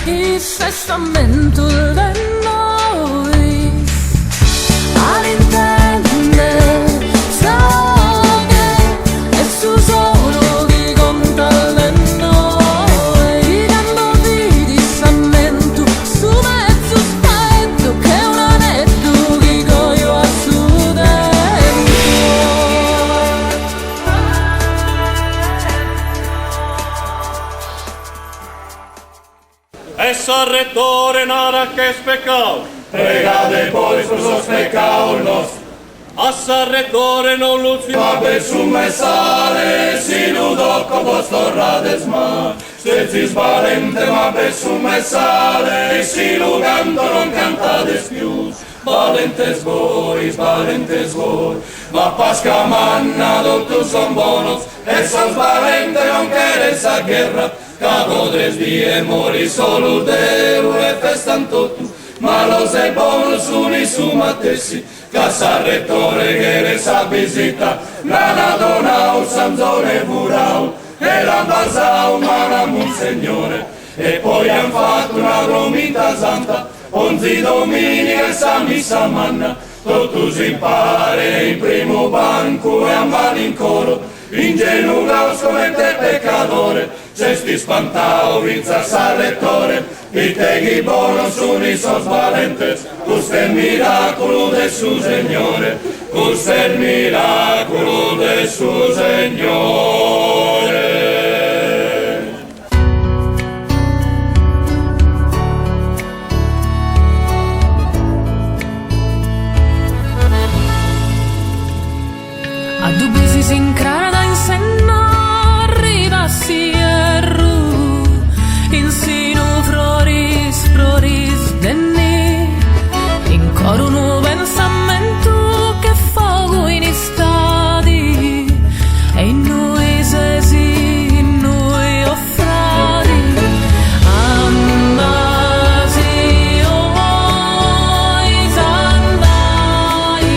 il testamento di noi all'interne so che è su solo chi conta le noi quando vedi stammento su mezzo spento che un aneddoto chi coglio a su dentro Essa rettore nada che speccao Pregate poi su sos peccaos nostri, Assa rettore non luzzi ma per su messale si ludocco postorrades ma, stezzi svalente ma per su messale si luganto non cantades più. Valentes voi, ma pasca manna tutto son bonos, e sos valente non queres a guerra, ca podres die mori solo Deu e festan totu, ma los e bonus uni sumatessi, ca sa rettore queres a visita, nana donau, sanzone burau, e la basau, mana monsignore, e poi han fatto una romita santa, 11 domenica e sa missa manna, totus in pare in primo banco e a malincoro, in genugaus come te peccatore, cesti spantao vinza sa rettore, i teghi bonus uni sos valentes, questo è il miracolo del suo Signore, questo è il miracolo del suo Signore. a dubbi si incrada in senna arriva sierru insino floris denni in coro un pensamento che fogo in istadi e in noi sesi in noi offradi andasi oi sandai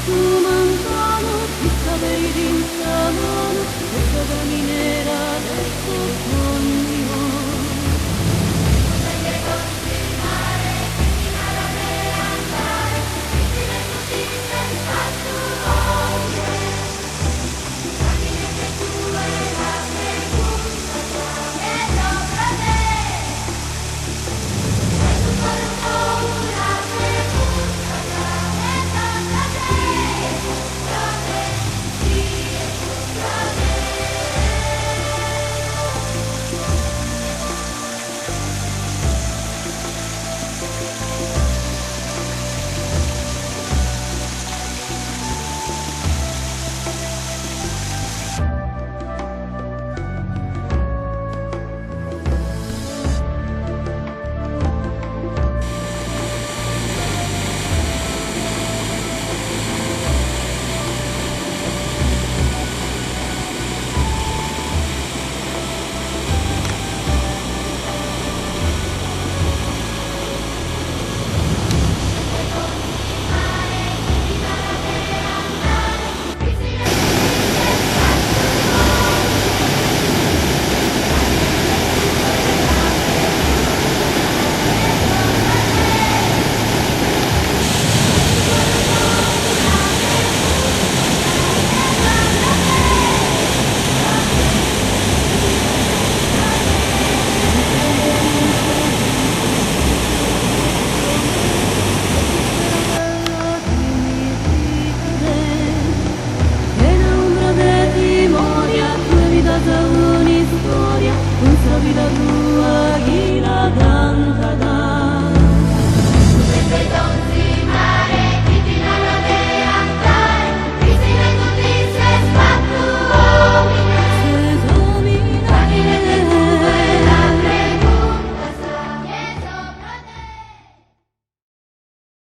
tu mancano, ti sapevi d'insano, questa caminera adesso